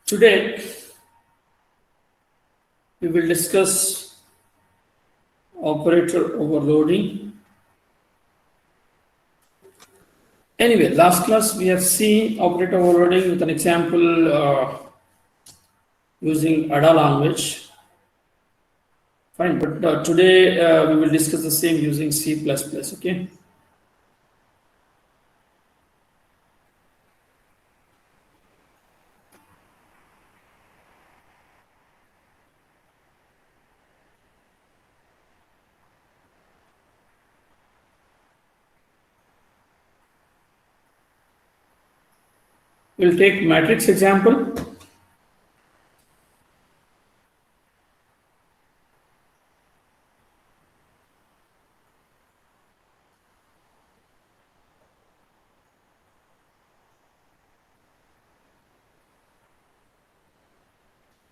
Today we will discuss operator overloading. Anyway, last class we have seen operator overloading with an example using ADA language. Fine, but today we will discuss the same using C++. Okay. We'll take matrix example.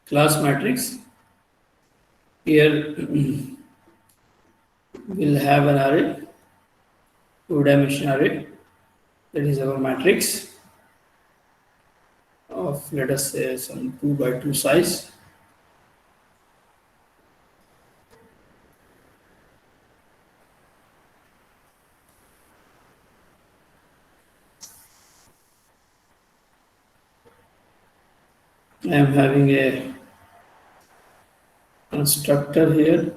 Class matrix. Here we'll have an array, two-dimension array. That is our matrix of, let us say, some 2 by 2 size. I am having a constructor here.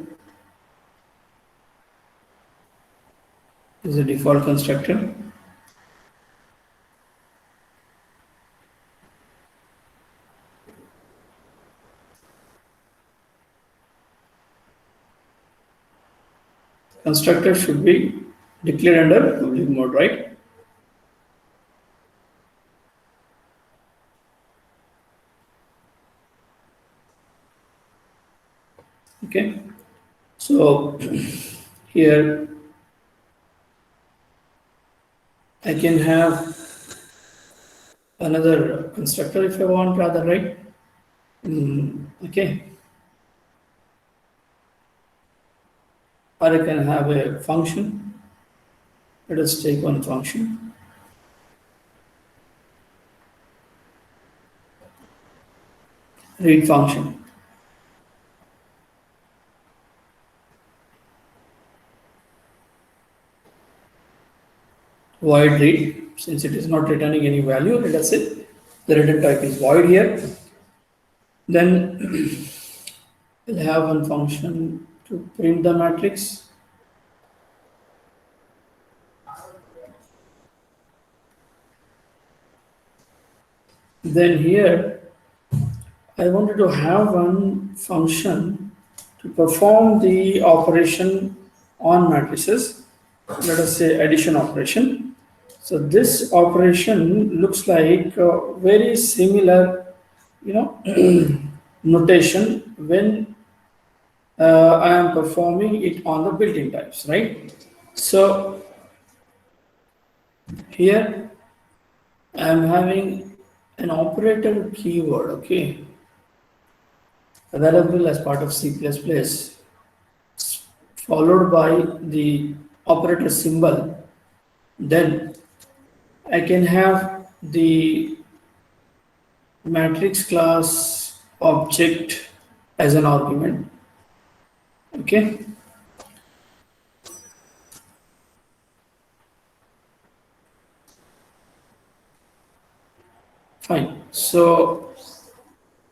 This is a default constructor. Constructor should be declared under public mode, right? Okay. So here I can have another constructor if I want, rather, right? Okay. Or I can have a function. Let us take one function. Read function. Void read. Since it is not returning any value, let us say the return type is void here. Then we'll have one function to print the matrix. Then here I wanted to have one function to perform the operation on matrices. Let us say addition operation. So this operation looks like very similar, notation when I am performing it on the built-in types, right? So here I am having an operator keyword, okay, available as part of C++, followed by the operator symbol. Then I can have the matrix class object as an argument. Okay. Fine. So,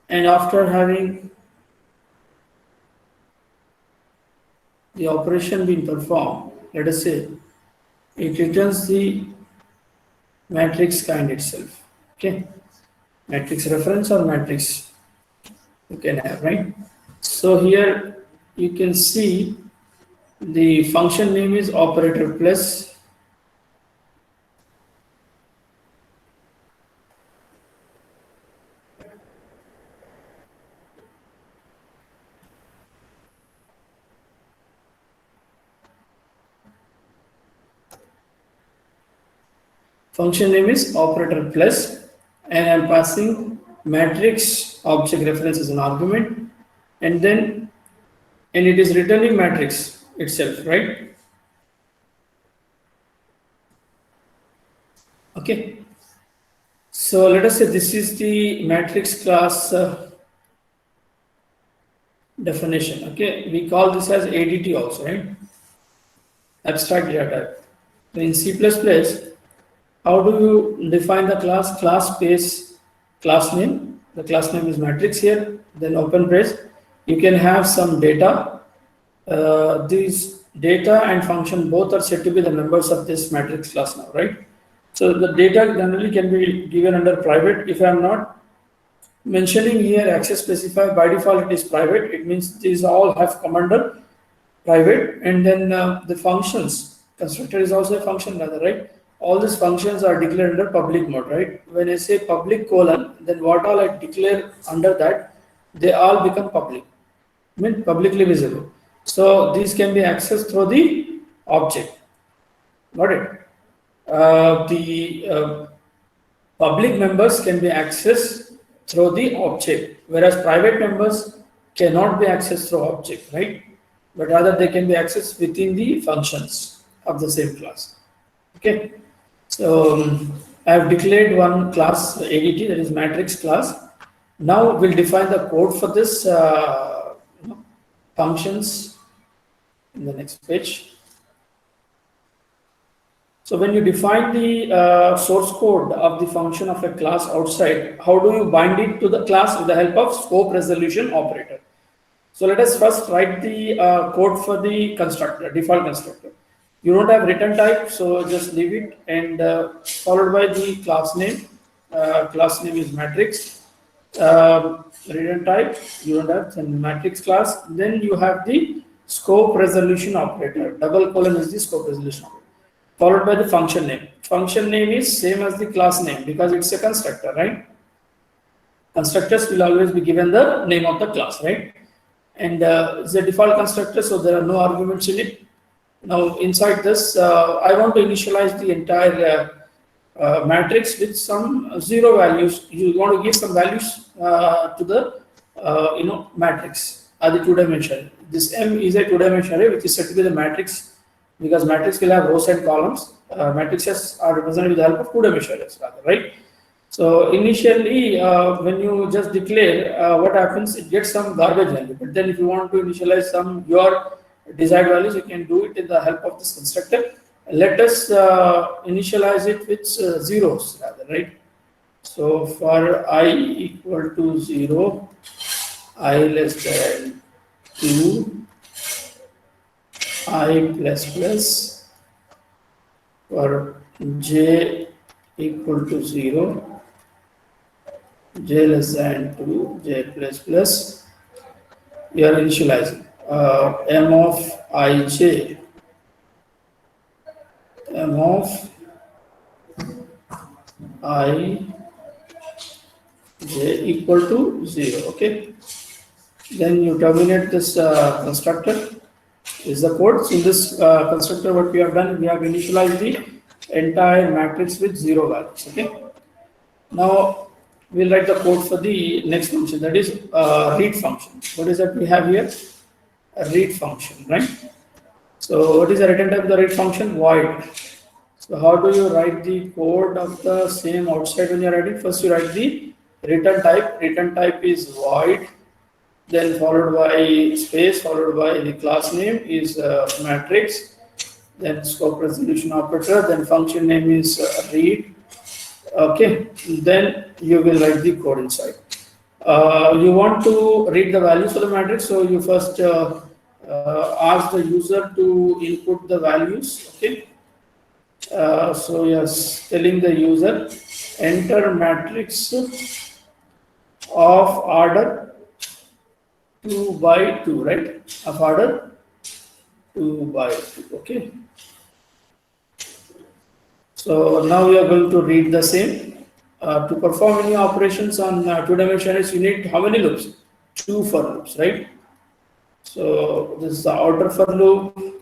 and after having the operation being performed, let us say it returns the matrix kind itself. Okay. Matrix reference or matrix you can have, right? So here you can see the function name is operator plus. Function name is operator plus, and I'm passing matrix object reference as an argument, and it is returning matrix itself, right? Okay. So let us say this is the matrix class definition. Okay, we call this as ADT also, right? Abstract data type. In C++, how do you define the class? Class space class name. The class name is matrix here. Then open brace. You can have some data. These data and function both are said to be the members of this matrix class now, right? So the data generally can be given under private. If I am not mentioning here access specified, by default it is private. It means these all have come under private, and then the functions constructor is also a function rather, right? All these functions are declared under public mode, right? When I say public colon, then what all I declare under that, they all become public, I mean publicly visible. So these can be accessed through the object. Got it? The public members can be accessed through the object, whereas private members cannot be accessed through object, right? But rather they can be accessed within the functions of the same class. Okay, so I have declared one class ADT, that is matrix class. Now we'll define the code for this functions in the next page. So when you define the source code of the function of a class outside, how do you bind it to the class with the help of scope resolution operator? So let us first write the code for the constructor, default constructor. You don't have return type, so just leave it, and followed by the class name. Class name is matrix. Return type, you don't have the matrix class. Then you have the scope resolution operator. Double colon is the scope resolution operator. Followed by the function name. Function name is same as the class name because it's a constructor, right? Constructors will always be given the name of the class, right? And it's a default constructor, so there are no arguments in it. Now inside this, I want to initialize the entire matrix with some zero values. You want to give some values to the matrix at the two-dimensional. This M is a two-dimensional array which is said to be the matrix, because matrix will have rows and columns. Matrices are represented with the help of two-dimensional arrays, rather, right? So initially, when you just declare, what happens? It gets some garbage value. But then, if you want to initialize some your desired values, you can do it with the help of this constructor. Let us initialize it with zeros, rather, right? So for I equal to 0, I less than 2. I plus plus, for j equal to 0, j less than 2, j plus plus, you are initializing m of ij, m of I j equal to 0, okay. Then you terminate this constructor. Is the code. So in this constructor, what we have done, we have initialized the entire matrix with 0 values. Okay. Now we'll write the code for the next function, that is read function. What is that we have here? A read function, right? So what is the return type of the read function? Void. So how do you write the code of the same outside when you're writing? First you write the return type. Return type is void. Then followed by space, followed by the class name is matrix, then scope resolution operator, then function name is read. Okay, then you will write the code inside. You want to read the values for the matrix, so you first ask the user to input the values. Okay, so yes, telling the user enter matrix of order 2 by 2, right? Of order 2 by 2, okay. So now we are going to read the same. To perform any operations on two-dimensional arrays, you need how many loops? 2 for loops, right? So this is the outer for loop,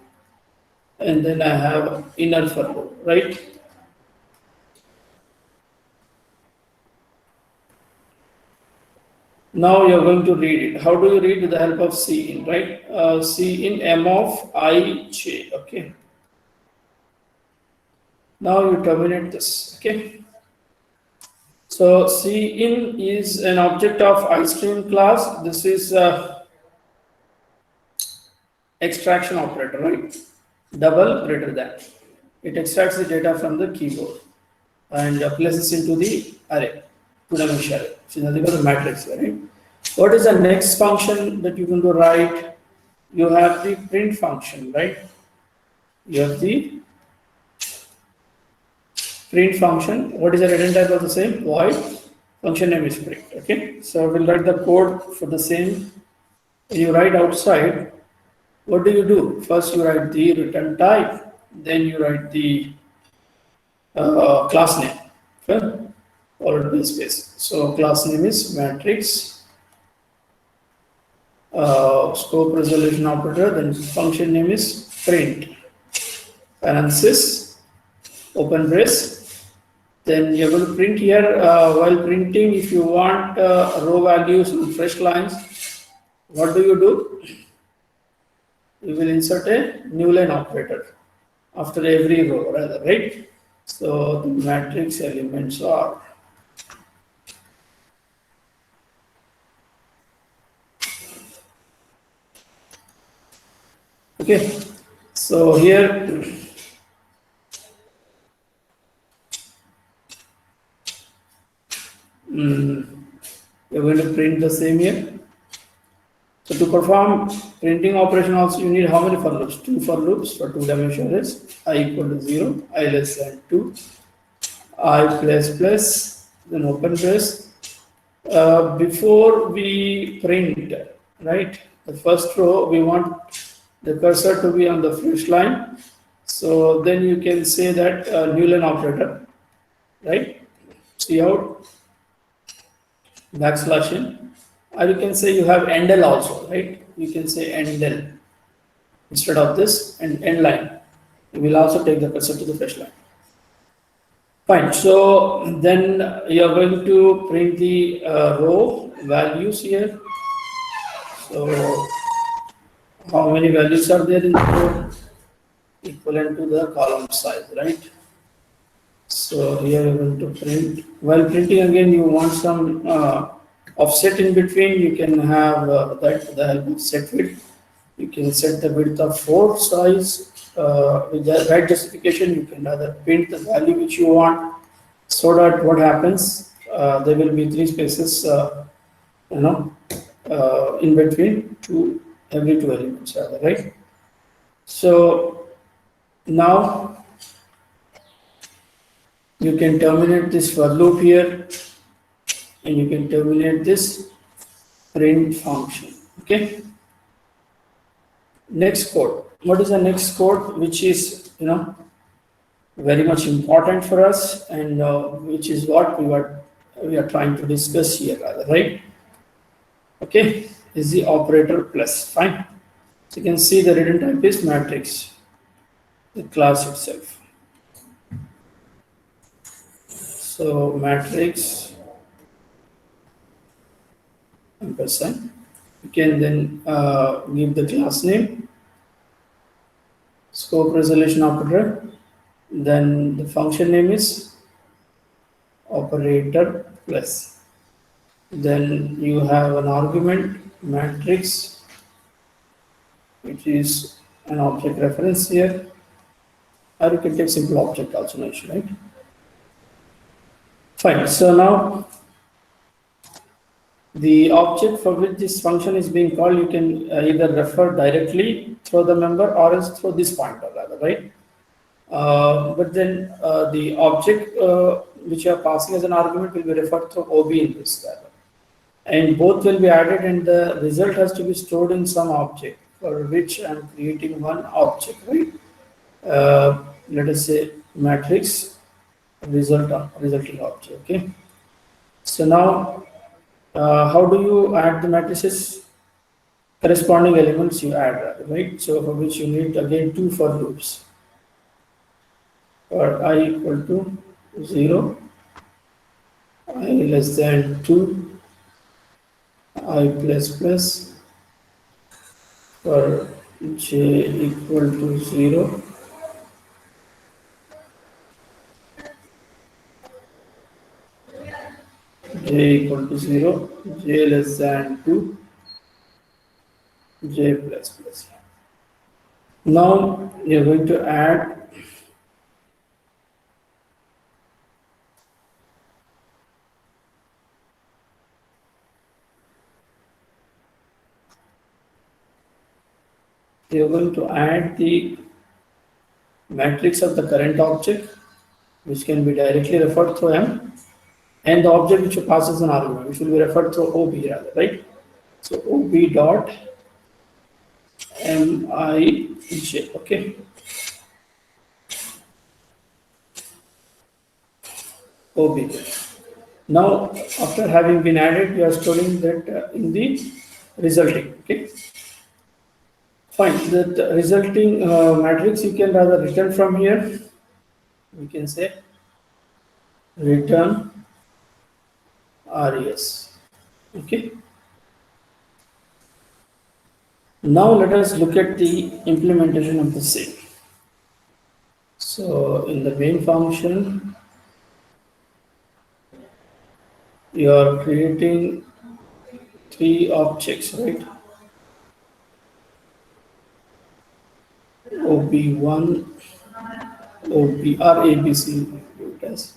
and then I have inner for loop, right? Now you're going to read it. How do you read? With the help of cin, right? Cin m of ij, okay. Now you terminate this, okay. So Cin is an object of ice cream class. This is extraction operator, right? Double greater than. It extracts the data from the keyboard and places into the array, two-dimensional array. So nothing but the matrix, right? What is the next function that you're going to write? You have the print function, right? You have the print function. What is the return type of the same? Void. Function name is print. Okay. So we'll write the code for the same. You write outside. What do you do? First, you write the return type. Then you write the class name. Okay. Followed by space. So class name is matrix. Scope resolution operator. Then function name is print. Parenthesis. Open brace. Then you're going to print here. While printing, if you want row values and fresh lines, what do? You will insert a new line operator after every row, rather, right? So the matrix elements are okay. So here we're going to print the same here. So to perform printing operation also you need how many for loops? 2 for loops for two-dimensional arrays. I equal to 0, I less than 2, I plus plus, then open brace. Before we print, right, the first row we want the cursor to be on the fresh line. So then you can say that new line operator, right? See out backslash in. Or you can say you have endl also, right? You can say endl instead of this and end line. You will also take the cursor to the fresh line. Fine. So then you are going to print the row values here. So how many values are there in the row? Equivalent to the column size, right? So here you're going to print. While printing again, you want some offset in between. You can have that the help of set width. You can set the width of 4 size. With the right justification, you can either print the value which you want, so that what happens, there will be 3 spaces, in between every 2 elements, right? So now you can terminate this for loop here, and you can terminate this print function. Okay. Next code. What is the next code, which is very much important for us, and which is what we are trying to discuss here, right? Okay, is the operator plus. Fine. So you can see the return type is matrix, the class itself. So matrix ampersand. You can then give the class name, scope resolution operator. Then the function name is operator plus. Then you have an argument matrix, which is an object reference here, or you can take simple object also, no issue, right? Fine. So now the object for which this function is being called, you can either refer directly through the member or else through this pointer, rather, right? But then the object which you are passing as an argument will be referred through OB in this, rather. And both will be added, and the result has to be stored in some object for which I am creating one object, right? Let us say matrix resulting object. Okay. So now, how do you add the matrices? Corresponding elements you add, right? So for which you need again 2 for loops. For I equal to 0, I less than 2, I plus plus, for j equal to 0, equal to 0, j less than 2, j plus plus. Now you're going to add the matrix of the current object, which can be directly referred through M, and the object which passes an argument, which will be referred through OB rather, right? So OB dot MIJ, okay? OB. Now, after having been added, you are storing that in the resulting, okay? Fine, that resulting matrix you can rather return from here. We can say return RES, okay? Now let us look at the implementation of the same. So in the main function, you are creating 3 objects, right? OB1, OB or ABC, as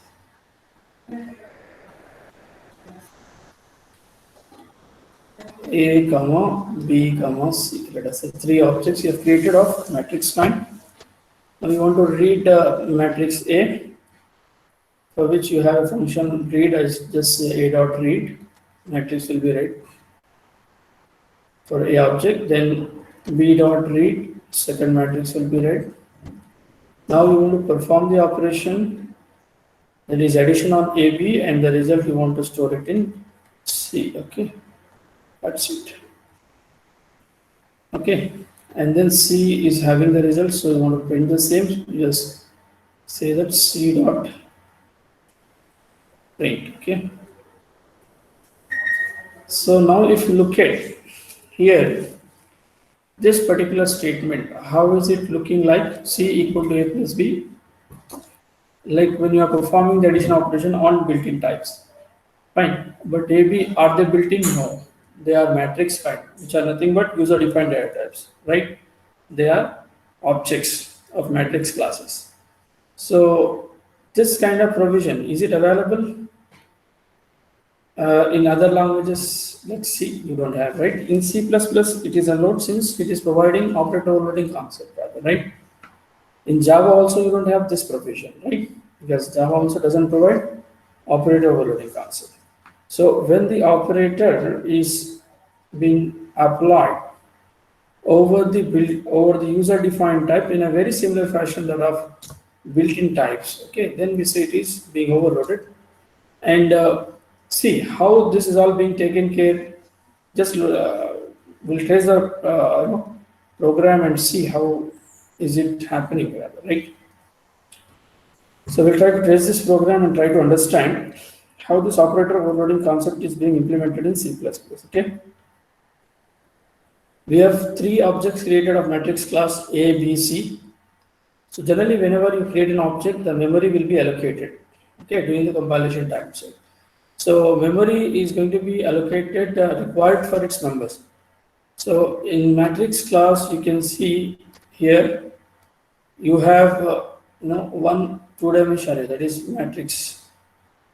A, comma, B, comma, C. Let us say 3 objects you have created of matrix kind. Now you want to read matrix A, for which you have a function read as just say A dot read. Matrix will be read for A object, then B dot read, second matrix will be read. Now you want to perform the operation, that is addition on AB, and the result you want to store it in C, okay? That's it. Okay, and then C is having the result, so you want to print the same, just say that C dot print, okay? So now if you look at here, this particular statement, how is it looking like? C equal to A plus B, like when you are performing the addition operation on built-in types. Fine, but AB, are they built-in? No, they are matrix kind, which are nothing but user-defined data types, right? They are objects of matrix classes. So this kind of provision, is it available in other languages? Let's see, you don't have, right? In C++, it is allowed since it is providing operator overloading concept, rather, right? In Java also you don't have this provision, right? Because Java also doesn't provide operator overloading concept. So when the operator is being applied over the user-defined type in a very similar fashion that of built-in types, okay, then we say it is being overloaded. And see how this is all being taken care. Just we'll trace the program and see how is it happening, right? So we'll try to trace this program and try to understand how this operator overloading concept is being implemented in C++, okay? We have 3 objects created of matrix class A, B, C. So generally whenever you create an object, the memory will be allocated, okay, during the compilation time. So memory is going to be allocated required for its members. So in matrix class, you can see here, you have one 2-dimensional array, that is matrix,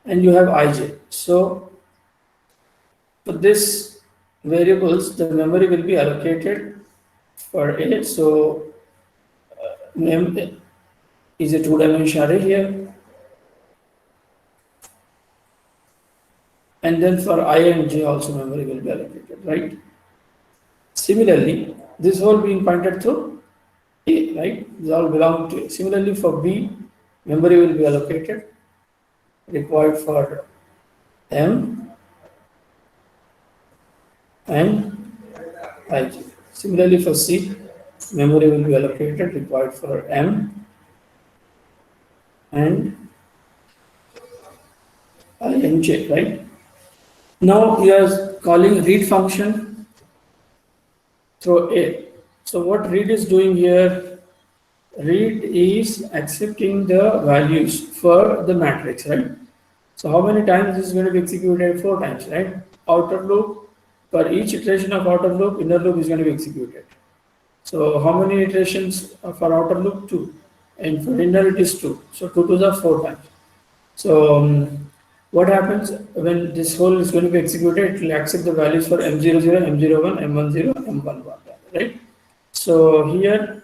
and you have ij. So for this variables, the memory will be allocated for A. So mem is a 2-dimensional array here, and then for I and j also memory will be allocated, right? Similarly, this whole being pointed through A, right? These all belong to A. Similarly, for B, memory will be allocated required for M and ij. Similarly, for C, memory will be allocated required for M and I and j, right? Now we are calling read function through A. So what read is doing here? Read is accepting the values for the matrix, right? So how many times this is going to be executed? 4 times, right? Outer loop, for each iteration of outer loop, inner loop is going to be executed. So how many iterations for outer loop? 2. And for inner it is 2. So 2 to the 4 times. So what happens when this whole is going to be executed? It will accept the values for M00, M01, M10, M11, right? So here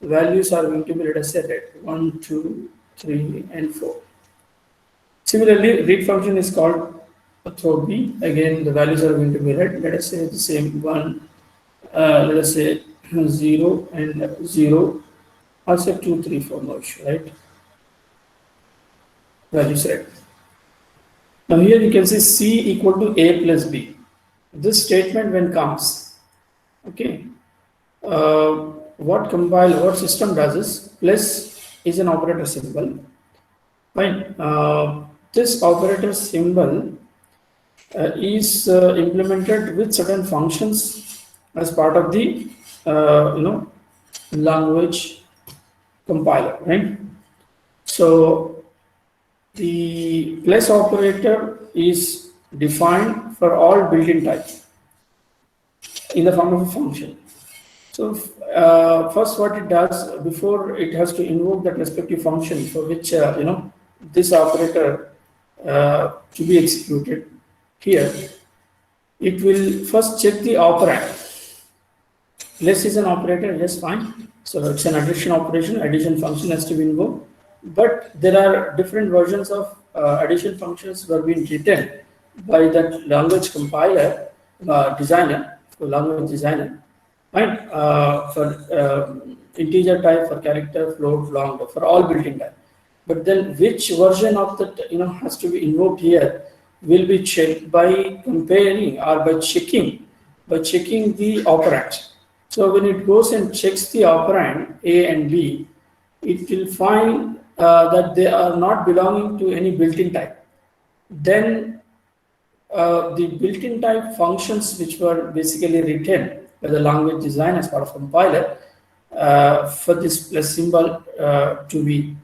the values are going to be, let us say, read 1, 2, 3, and 4. Similarly, read function is called throw B. Again, the values are going to be read. Let us say the same 1, let us say 0 and 0. Also 2, 3, 4, no issue, right? Values read. Now here you can see C equal to A plus B. This statement when comes, okay, what system does is plus is an operator symbol. Fine. This operator symbol is implemented with certain functions as part of the language compiler, right? So the plus operator is defined for all built-in types in the form of a function. So first what it does, before it has to invoke that respective function for which this operator to be executed here, it will first check the operand. Less is an operator, yes, fine. So it's an addition operation, addition function has to be invoked. But there are different versions of addition functions were being written by that language compiler designer, language designer, right? For integer type, for character, float, long, for all built-in type. But then which version of that has to be invoked here will be checked by comparing or by checking the operands. So when it goes and checks the operand A and B, it will find that they are not belonging to any built-in type. Then the built-in type functions which were basically written by the language design as part of compiler for this plus symbol to be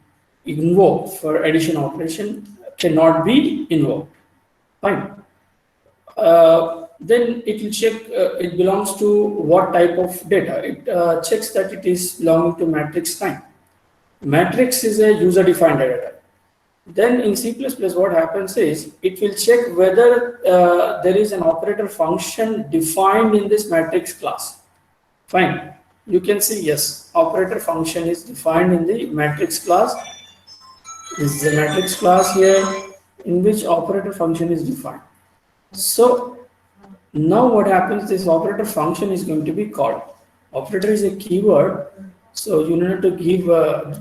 invoked for addition operation cannot be invoked. Fine. Then it will check it belongs to what type of data. It checks that it is belonging to matrix kind. Matrix is a user-defined data type. Then in C++, what happens is it will check whether there is an operator function defined in this matrix class. Fine. You can see, yes, operator function is defined in the matrix class. This is a matrix class here in which operator function is defined. So now what happens, this operator function is going to be called. Operator is a keyword. So you need to give,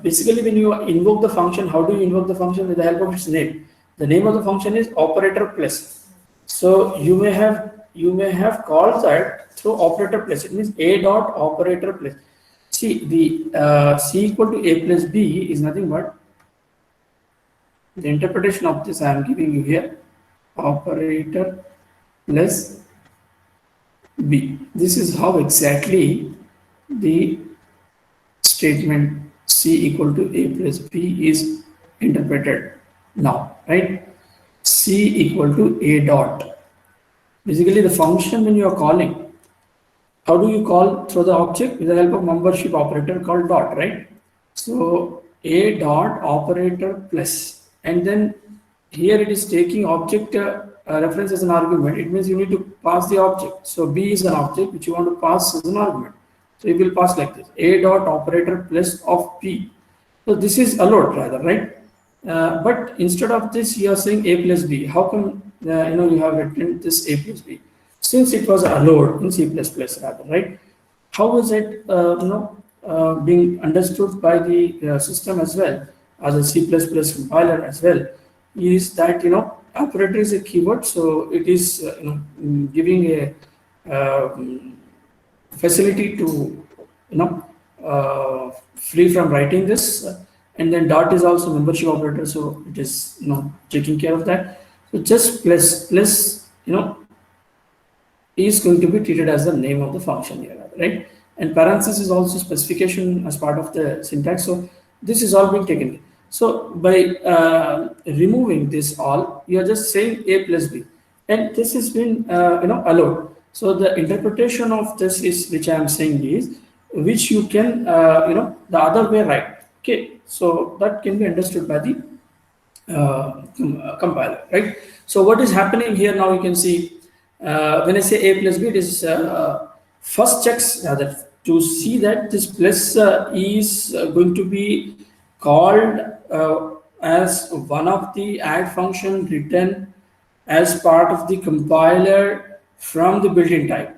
basically when you invoke the function, how do you invoke the function? With the help of its name. The name of the function is operator plus. So you may have called that through operator plus. It means A dot operator plus. See, the C equal to A plus B is nothing but the interpretation of this I am giving you here. Operator plus B. This is how exactly the statement C equal to A plus B is interpreted now, right? C equal to A dot. Basically the function when you are calling, how do you call through the object? With the help of membership operator called dot, right? So A dot operator plus, and then here it is taking object reference as an argument. It means you need to pass the object. So B is an object which you want to pass as an argument. So you will pass like this: A dot operator plus of P. So this is allowed rather, right? But instead of this, you are saying A plus B. How come you have written this A plus B? Since it was allowed in C++ rather, right? How is it being understood by the system as well as a C++ compiler as well? Is that operator is a keyword, so it is giving a facility to free from writing this, and then dot is also membership operator, so it is taking care of that. So just plus is going to be treated as the name of the function here, right? And parenthesis is also specification as part of the syntax. So this is all being taken. So by removing this all, you are just saying A plus B, and this has been allowed. So the interpretation of this is, which I am saying is, which you can the other way right. Okay, so that can be understood by the compiler, right? So what is happening here now? You can see when I say A plus B, it is first checks rather to see that this plus is going to be called as one of the add function written as part of the compiler from the built-in type.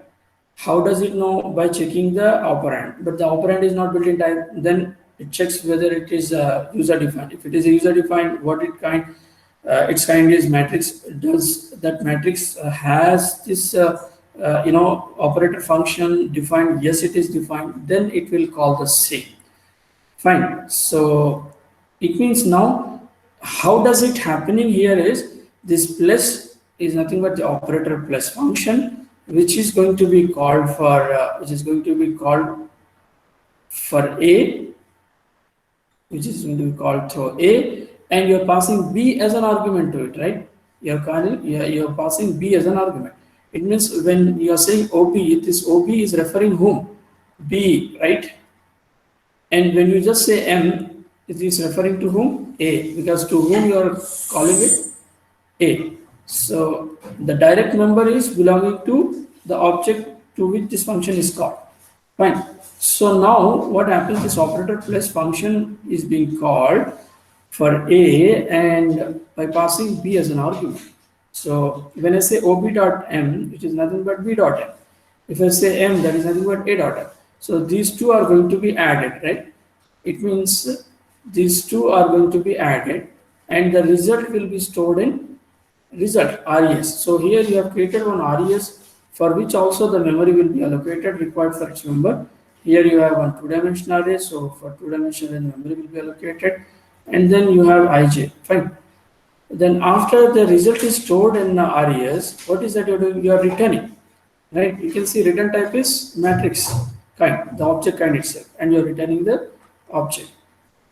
How does it know? By checking the operand, but the operand is not built-in type. Then it checks whether it is user-defined. If it is user-defined, what it kind, its kind is matrix. Does that matrix has this operator function defined? Yes, it is defined. Then it will call the same. Fine. So it means now, how does it happening here is this plus is nothing but the operator plus function, which is going to be called for A, which is going to be called through A, and you're passing B as an argument to it, right? You're passing B as an argument. It means when you're saying OB, this OB is referring whom? B, right? And when you just say M, it is referring to whom? A, because to whom you are calling it A. So the direct number is belonging to the object to which this function is called. Fine. So now what happens, this operator plus function is being called for A and by passing B as an argument. So when I say OB dot M, which is nothing but B dot M. If I say M, that is nothing but A dot M. So these two are going to be added, right? It means these two are going to be added and the result will be stored in result res. So here you have created one res for which also the memory will be allocated required for each member. Here you have one two-dimensional array, so for two-dimensional memory will be allocated, and then you have ij. Fine. Then after the result is stored in res, what is that you're doing? You are returning, right? You can see return type is matrix kind, the object kind itself, and you're returning the object.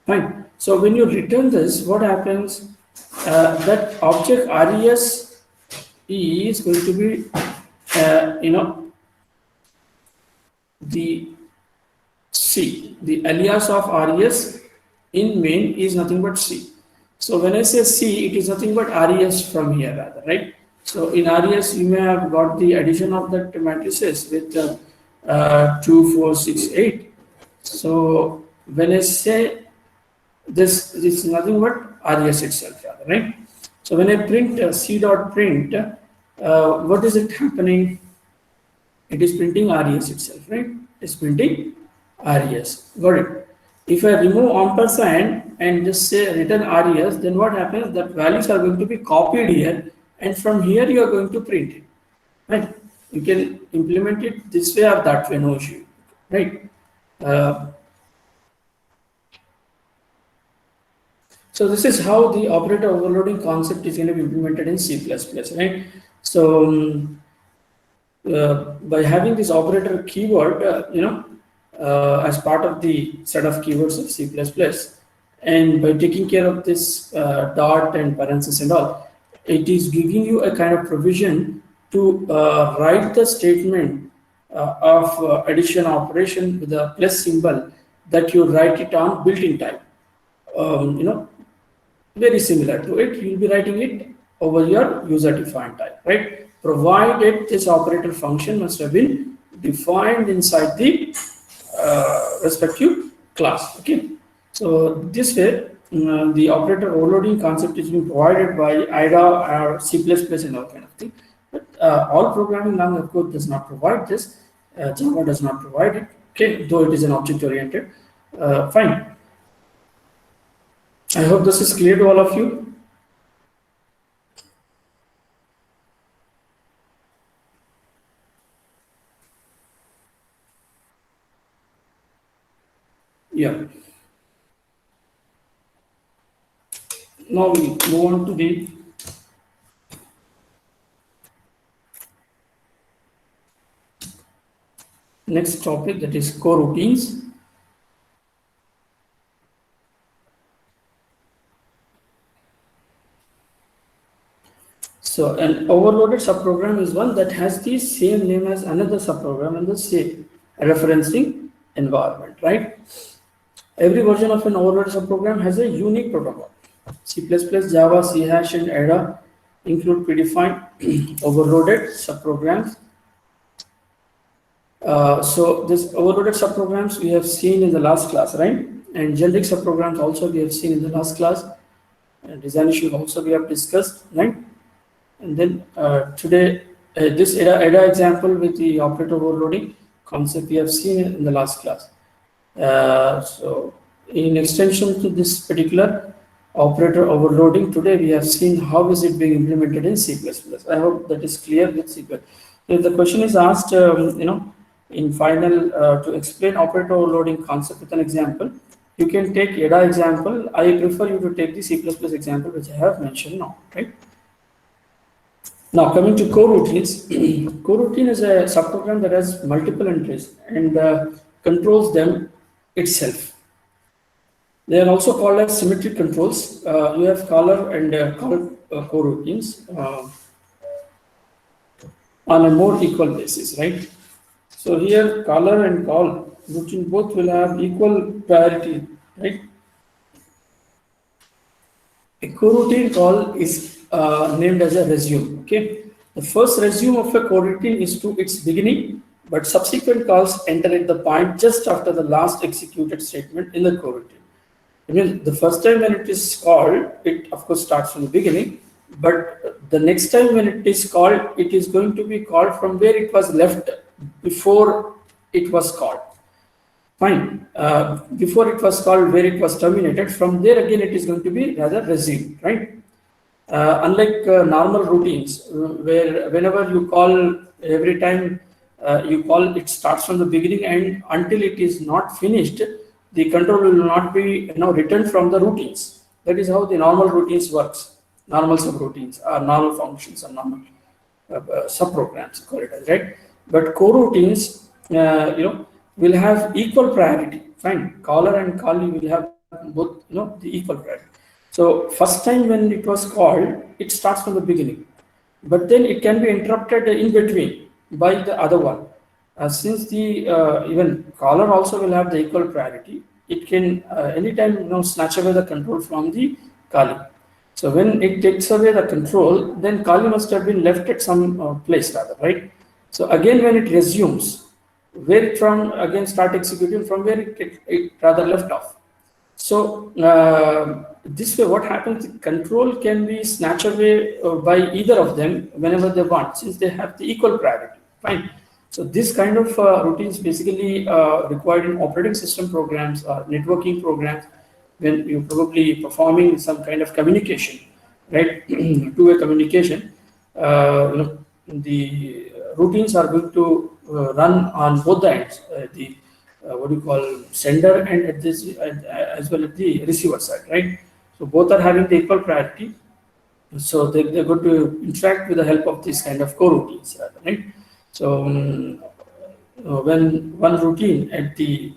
Fine. So when you return this, what happens? That object res is going to be, the C. The alias of res in main is nothing but C. So when I say C, it is nothing but res from here, rather, right? So in res, you may have got the addition of that matrices with 2, 4, 6, 8. So when I say this is nothing but res itself, rather, right? So when I print c dot print, what is it happening? It is printing res itself, right? It's printing res. Got it? If I remove ampersand and just say return res, then what happens? That values are going to be copied here, and from here you are going to print it, right? You can implement it this way or that way, no issue, right? So this is how the operator overloading concept is going to be implemented in C++, right? So by having this operator keyword, as part of the set of keywords of C++, and by taking care of this dot and parenthesis and all, it is giving you a kind of provision to write the statement of addition operation with a plus symbol, that you write it on built-in type. Very similar to it, you'll be writing it over your user-defined type, right? Provided this operator function must have been defined inside the respective class. Okay, so this way the operator overloading concept is being provided by IDA or C++ and all kind of thing. But all programming language, of course, does not provide this. Java does not provide it. Okay, though it is an object-oriented. Fine. I hope this is clear to all of you. Yeah. Now we move on to the next topic, that is coroutines. So an overloaded subprogram is one that has the same name as another subprogram in the same referencing environment, right? Every version of an overloaded subprogram has a unique protocol. C++, Java, C#, and Ada include predefined overloaded subprograms. So this overloaded subprograms we have seen in the last class, right? And generic subprograms also we have seen in the last class. And design issue also we have discussed, right? And then today, this ADA example with the operator overloading concept we have seen in the last class. So in extension to this particular operator overloading, today we have seen how is it being implemented in C++. I hope that is clear with C++. If the question is asked, in final to explain operator overloading concept with an example, you can take ADA example. I prefer you to take the C++ example which I have mentioned now, right? Now coming to coroutines, coroutine is a subprogram that has multiple entries and controls them itself. They are also called as symmetric controls. You have caller and call coroutines on a more equal basis, right? So here caller and call routine both will have equal priority, right? A coroutine call is named as a resume. Okay, the first resume of a coroutine is to its beginning, but subsequent calls enter at the point just after the last executed statement in the coroutine. I mean, the first time when it is called, it of course starts from the beginning, but the next time when it is called, it is going to be called from where it was left before it was called. Fine. Before it was called, where it was terminated, from there again it is going to be rather resumed, right? Unlike normal routines, where whenever you call, every time you call, it starts from the beginning and until it is not finished, the control will not be returned from the routines. That is how the normal routines works. Normal subroutines or normal functions or normal subprograms, call it as, right? But coroutines, will have equal priority. Fine, caller and callee will have both, the equal priority. So first time when it was called, it starts from the beginning, but then it can be interrupted in between by the other one. Since the even caller also will have the equal priority, it can anytime snatch away the control from the callee. So when it takes away the control, then callee must have been left at some place rather, right? So again, when it resumes, where it from again start executing from where it rather left off. So this way, what happens? The control can be snatched away by either of them whenever they want, since they have the equal priority. Fine. So this kind of routines basically required in operating system programs or networking programs when you're probably performing some kind of communication, right? Two-way communication. The routines are going to run on both the ends, the what do you call sender and at this as well as the receiver side, right? So both are having the equal priority. So they're going to interact with the help of this kind of coroutines, right? So when one routine at the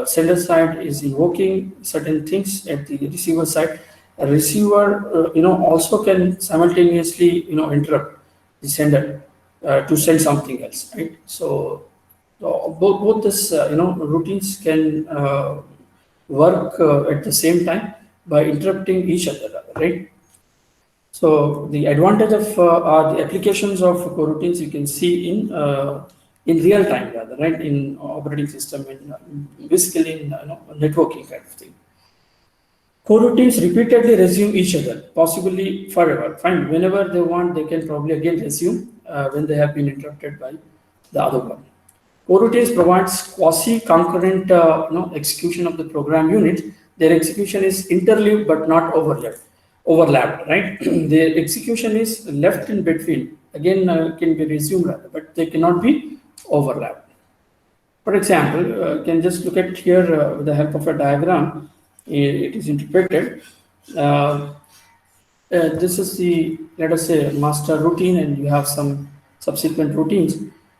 sender side is invoking certain things at the receiver side, a receiver also can simultaneously interrupt the sender to send something else, right? So both this routines can work at the same time by interrupting each other, right? So the advantage of or the applications of coroutines you can see in real time rather, right? In operating system and basically in networking kind of thing. Coroutines repeatedly resume each other, possibly forever. Fine, whenever they want, they can probably again resume when they have been interrupted by the other one. Coroutines provides quasi-concurrent execution of the program unit. Their execution is interleaved but not overlapped, right? Their execution is left in between. Again, can be resumed rather, but they cannot be overlapped. For example, you can just look at here with the help of a diagram. It is interpreted. This is the, let us say, master routine, and you have some subsequent routines.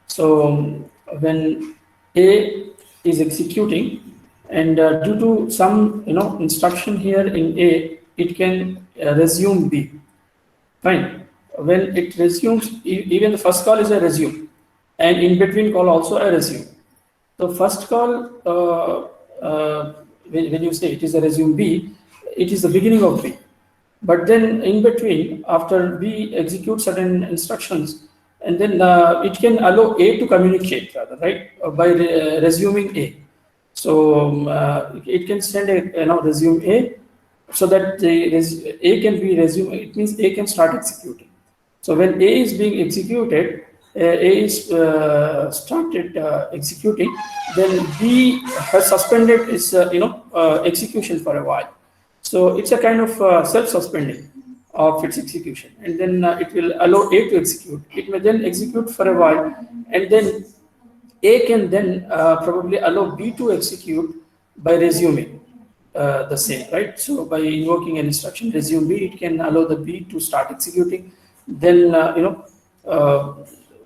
So when A is executing, and due to some instruction here in A, it can resume B. Fine. when it resumes, even the first call is a resume, and in between call also a resume. So first call, when you say it is a resume B, it is the beginning of B. But then in between, after B executes certain instructions, and then it can allow A to communicate, rather, right, by resuming A. So it can send a resume A, so that A can be resume. It means A can start executing. So when A is being executed, A is started executing, then B has suspended its execution for a while. So it's a kind of self-suspending of its execution, and then it will allow A to execute. It may then execute for a while, and then A can then probably allow B to execute by resuming the same, right? So by invoking an instruction resume B, it can allow the B to start executing. Then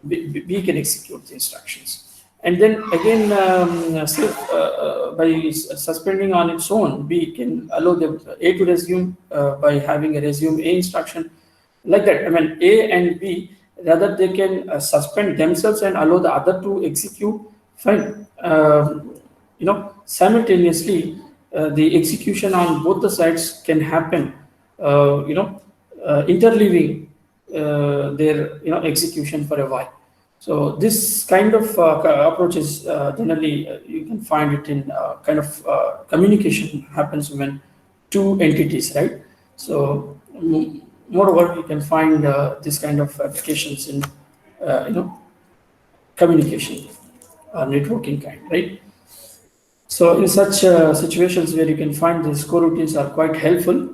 B can execute the instructions. And then again, by suspending on its own, B can allow the A to resume by having a resume A instruction, like that. I mean, A and B, rather they can suspend themselves and allow the other to execute. Fine. Simultaneously, the execution on both the sides can happen. Interleaving their execution for a while. So this kind of approach is generally you can find it in kind of communication happens when two entities, right? So moreover, you can find this kind of applications in communication or networking kind, right? So in such situations where you can find these coroutines are quite helpful.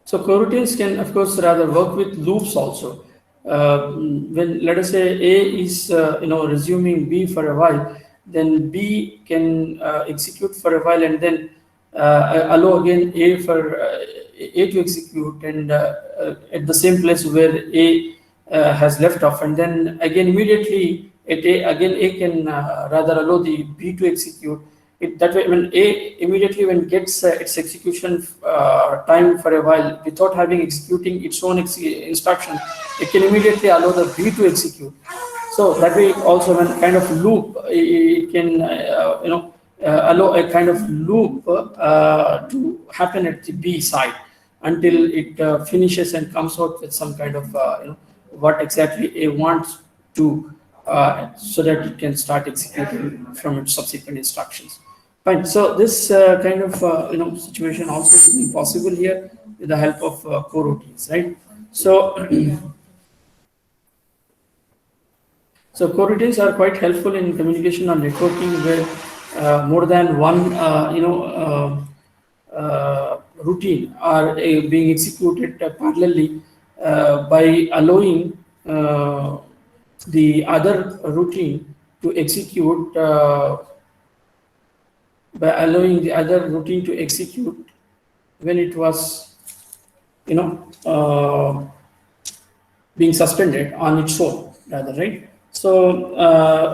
So coroutines can, of course, rather work with loops also. When, let us say, A is resuming B for a while, then B can execute for a while, and then allow again A for A to execute, and at the same place where A has left off, and then again immediately at A, again A can rather allow the B to execute. That way, when A immediately when gets its execution time for a while without having executing its own instruction, it can immediately allow the B to execute. So that way, also when kind of loop, it can allow a kind of loop to happen at the B side until it finishes and comes out with some kind of what exactly A wants to, so that it can start executing from its subsequent instructions. Fine. So this kind of situation also is possible here with the help of coroutines, right? So so coroutines are quite helpful in communication or networking where more than one routine are being executed parallelly by allowing the other routine to execute when it was being suspended on its own, rather, right? So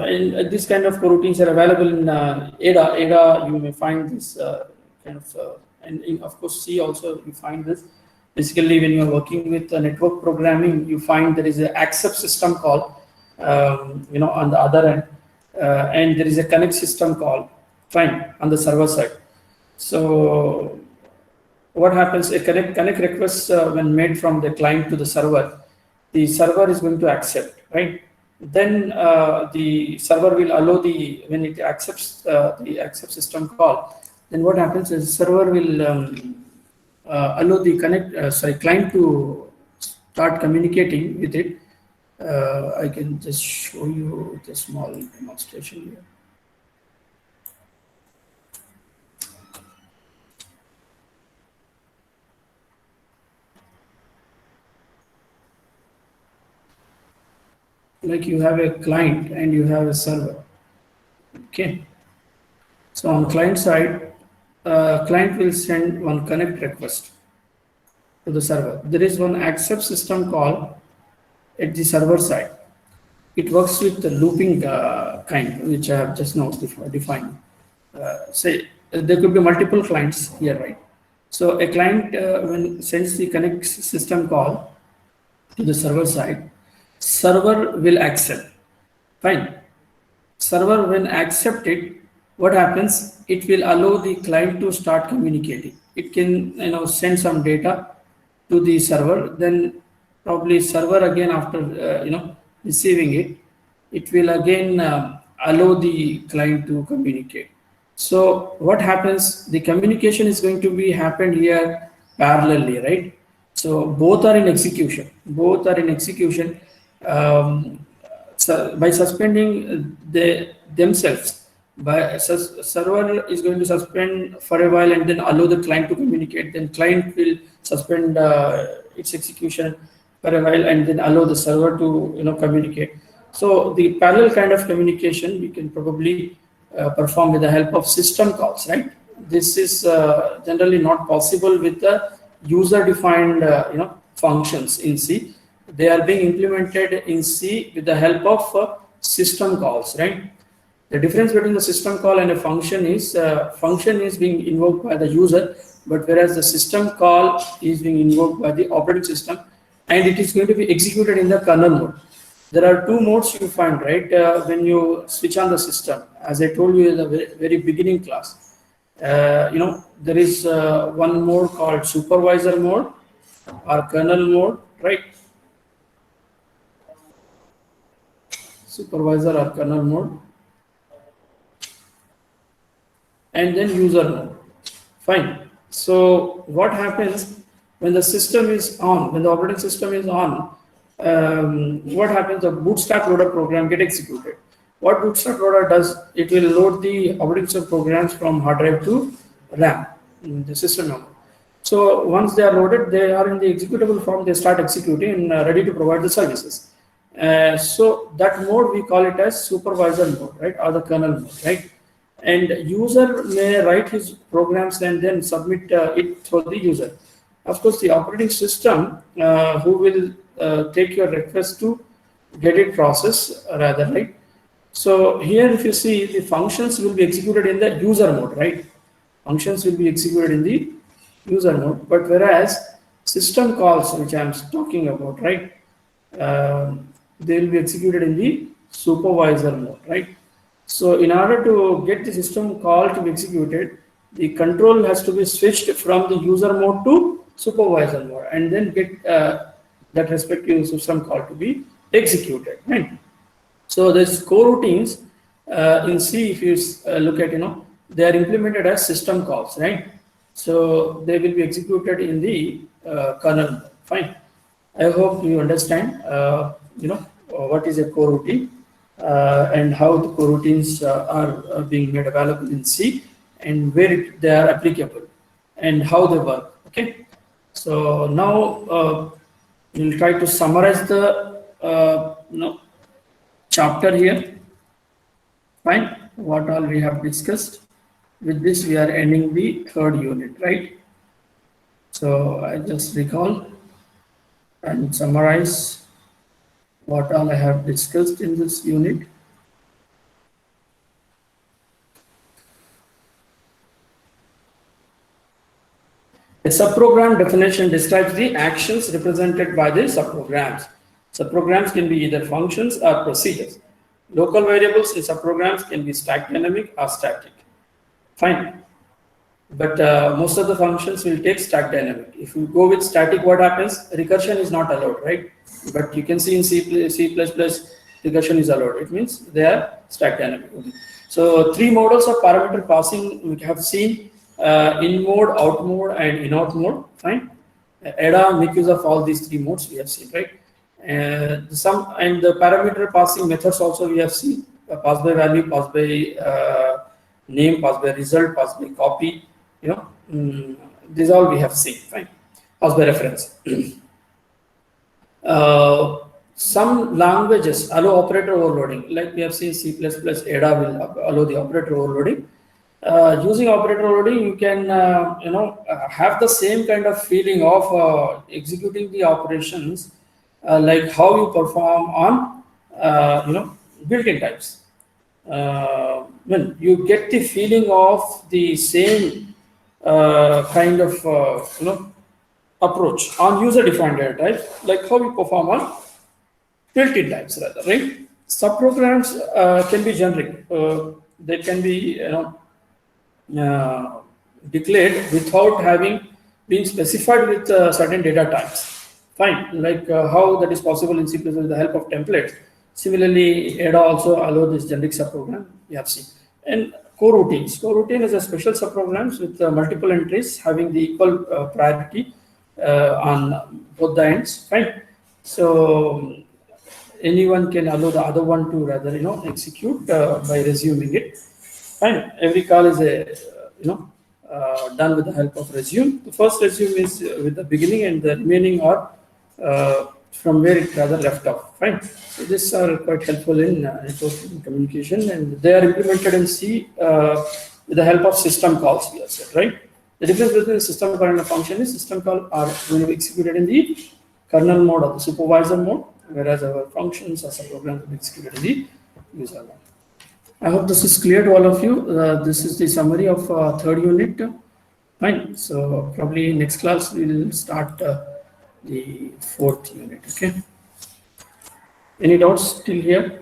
and this kind of coroutines are available in Ada. Ada, you may find this kind of and in, of course, C also you find this. Basically, when you are working with network programming, you find there is an accept system call on the other end, and there is a connect system call, fine, on the server side. So what happens, a connect request when made from the client to the server is going to accept, right? Then the server will allow when it accepts the accept system call, then what happens is server will allow the client to start communicating with it. I can just show you the small demonstration here. Like you have a client and you have a server. Okay. So on client side, client will send one connect request to the server. There is one accept system call at the server side. It works with the looping kind, which I have just now defined. Say there could be multiple clients here, right? So a client when sends the connect system call to the server side, server will accept. Fine. Server when accept it, what happens? It will allow the client to start communicating. It can send some data to the server. Then probably server again after receiving it, it will again allow the client to communicate. So what happens? The communication is going to be happened here parallelly, right? So both are in execution. Both are in execution. So by suspending themselves, server is going to suspend for a while and then allow the client to communicate. Then client will suspend its execution for a while and then allow the server to communicate. So the parallel kind of communication we can probably perform with the help of system calls, right? This is generally not possible with the user-defined functions in C. They are being implemented in C with the help of system calls, right? The difference between the system call and a function is being invoked by the user, but whereas the system call is being invoked by the operating system, and it is going to be executed in the kernel mode. There are two modes you find, right? When you switch on the system, as I told you in the very beginning class, there is one mode called supervisor mode or kernel mode, right? Supervisor or kernel mode, and then user mode. Fine. So what happens when the system is on, when the operating system is on, what happens? The bootstrap loader program get executed. What bootstrap loader does, it will load the operating system programs from hard drive to RAM in the system memory. So once they are loaded, they are in the executable form, they start executing and ready to provide the services. So that mode we call it as supervisor mode, right, or the kernel mode, right? And user may write his programs and then submit it for the user. Of course, the operating system who will take your request to get it processed rather, right? So here if you see, the functions will be executed in the user mode, right? Functions will be executed in the user mode, but whereas system calls, which I'm talking about, right, they will be executed in the supervisor mode, right? So in order to get the system call to be executed, the control has to be switched from the user mode to supervisor mode and then get that respective system call to be executed, right? So there's coroutines in C, if you look at, they are implemented as system calls, right? So they will be executed in the kernel mode. Fine. I hope you understand, what is a coroutine and how the coroutines are being made available in C and where they are applicable and how they work. Okay. So now we'll try to summarize the chapter here. Fine. What all we have discussed. With this, we are ending the third unit, right? So I just recall and summarize what all I have discussed in this unit. A subprogram definition describes the actions represented by the subprograms. Subprograms can be either functions or procedures. Local variables in subprograms can be stack dynamic or static. Fine. But most of the functions will take stack dynamic. If you go with static, what happens? Recursion is not allowed, right? But you can see in C++, recursion is allowed. It means they are stack dynamic. So three models of parameter passing we have seen: in mode, out mode, and in out mode. Fine. ADA make use of all these three modes we have seen, right? And the parameter passing methods also we have seen: pass by value, pass by name, pass by result, pass by copy. These all we have seen. Fine. Pass by reference. Some languages allow operator overloading, like we have seen C++, ADA will allow the operator overloading. Using operator overloading, you can have the same kind of feeling of executing the operations like how you perform on built-in types. when you get the feeling of the same kind of approach on user-defined data type, like how we perform on built-in types rather, right? Subprograms can be generic. They can be declared without having been specified with certain data types. Fine, like how that is possible in C++ with the help of templates. Similarly, Ada also allows this generic subprogram we have seen. And coroutines. Coroutine is a special subprograms with multiple entries having the equal priority on both the ends. Fine. So anyone can allow the other one to rather execute by resuming it. Fine. Every call is a done with the help of resume. The first resume is with the beginning, and the remaining are from where it rather left off. Fine. So these are quite helpful in network communication, and they are implemented in C with the help of system calls. We have said, right. The difference between the system call and a function is system call are going to be executed in the kernel mode or the supervisor mode, whereas our functions as a program will be executed in the user mode. I hope this is clear to all of you. This is the summary of third unit. Fine. So probably next class we will start the fourth unit. Okay. Any doubts till here?